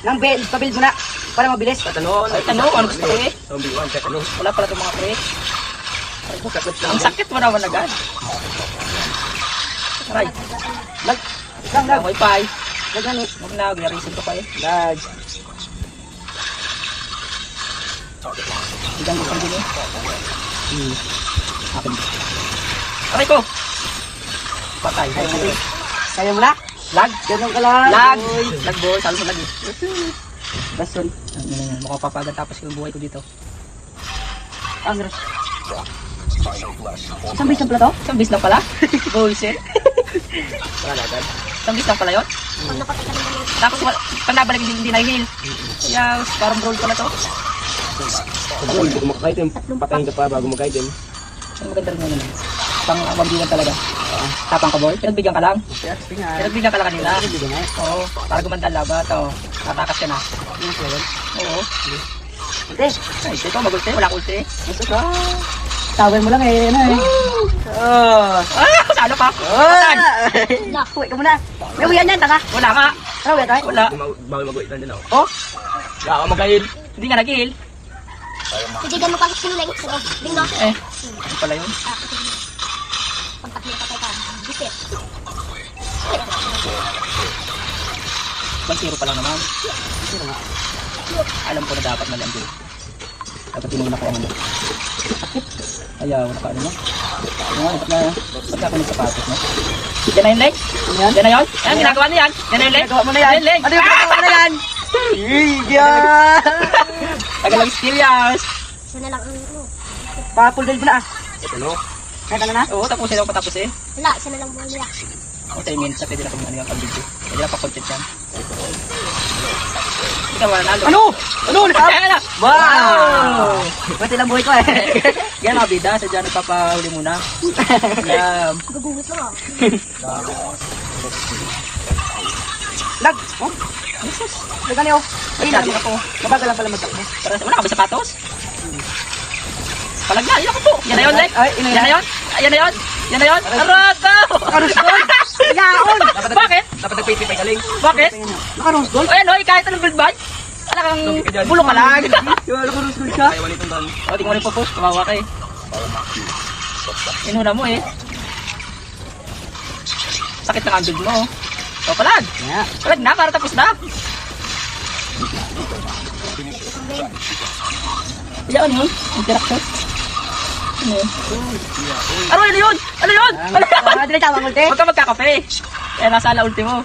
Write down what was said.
Nang build, pabuild mo na. Para mabilis. Tanong, ano gusto ko eh? Zombie 1, kahit ano. Wala pala itong mga pre. Ang sakit mo naman agad. Aray, Lag. Lag. wifi. Lag gani. Huwag na, garisin ko pa eh. Lag. Bigyan ko pang din eh. Akin. Aray ko! Patay. Kaya mo na? Lag! Ganun ka lang. Lag! Uy. Lag boy, salo mo lag eh. Baston. Mukhang papagan tapos yung buhay ko dito. Agros. Isang base pala to? Isang bis lang pala? Bullshit. Wala na agad. Isang bis lang pala yun? Tapos pag nabalik hindi na-heal. Kaya parang roll pala to. Pag hindi ko makakaitim, patayin ka pa bago mag-item. Ang maganda rin naman. Pang abambigan talaga. Tapang ka boy. Pinagbigyan ka lang. Pinagbigyan ka lang kanila. Oo. Para gumanda ang labat. Oo. Tatakas ka na. Oo. Ate. Ay, ito mag-ulti. Wala akong ulti. Gusto ka? Tower mo lang eh. Ano eh. Salo pa. Uy ka muna. May uyan yan, taka. Wala ka. Ano uyan tayo? Wala. Bawal mag-item din ako. Oh. Wala ako mag-heal. Hindi nga nag-heal. Hindi ka mapapasiling. Ding dong. Ano pala yun? Kontak mo patay ka. Bisit. 1-0 pa lang naman. Alam ko na dapat mali ang buhay. Dapat tinuna ko ang ano. Ayaw, wala ka ano mo. Ba't na ako ng sapatos mo? Yan na yun, Leg? Yan na yun? Yan, ginagawa na yan. Yan na yun, Leg? Ginagawa mo na yan. Yan, Leg? Ano yung ginagawa mo na yan? Tagal lang experience. Siya na lang ang ano. Pa-full build mo na ah. Ano? Kaya ka na na? Oo, tapusin ako patapusin. Wala, siya na lang buwan nila. Okay, minutes sa pwede na kung ano yung pag-video. Pwede na pa-content yan. Hindi ka wala nalo. Ano? Ano? Kaya na! Wow! Pati lang buhay ko eh. Yan mga bida, sadya nagpapahuli muna. Yan. Guguhit lang ah. Lag. Oh. Lag ano yun? Ay, Sabi lag ako. Mabagal lang pala magtakbo. Wala ka ba sapatos? Palag na, yun ako po. Yan na yun, Leg. Ay, ina Yan na yun. Yan na yun. Yan na yun. Arata! Naka-rose Yaon! Bakit? Dapat nag-PP pa galing. Bakit? Naka-rose gold? O yan, oy, kahit anong build bag. Wala kang bulong ka lang. Naka-rose gold siya? Ayaw nitong doon. O, tingnan mo rin po, post. Kawawa ka eh. Inuna mo eh. Sakit ng build mo. O, palag. Yeah. Palag na, para tapos na. Yan, ano yun? Interaction. Ano yun? Ano yun? Ano yun? Ano yun? Dili tama multi. Huwag ka magkakape. Kaya nasa ala ultimo.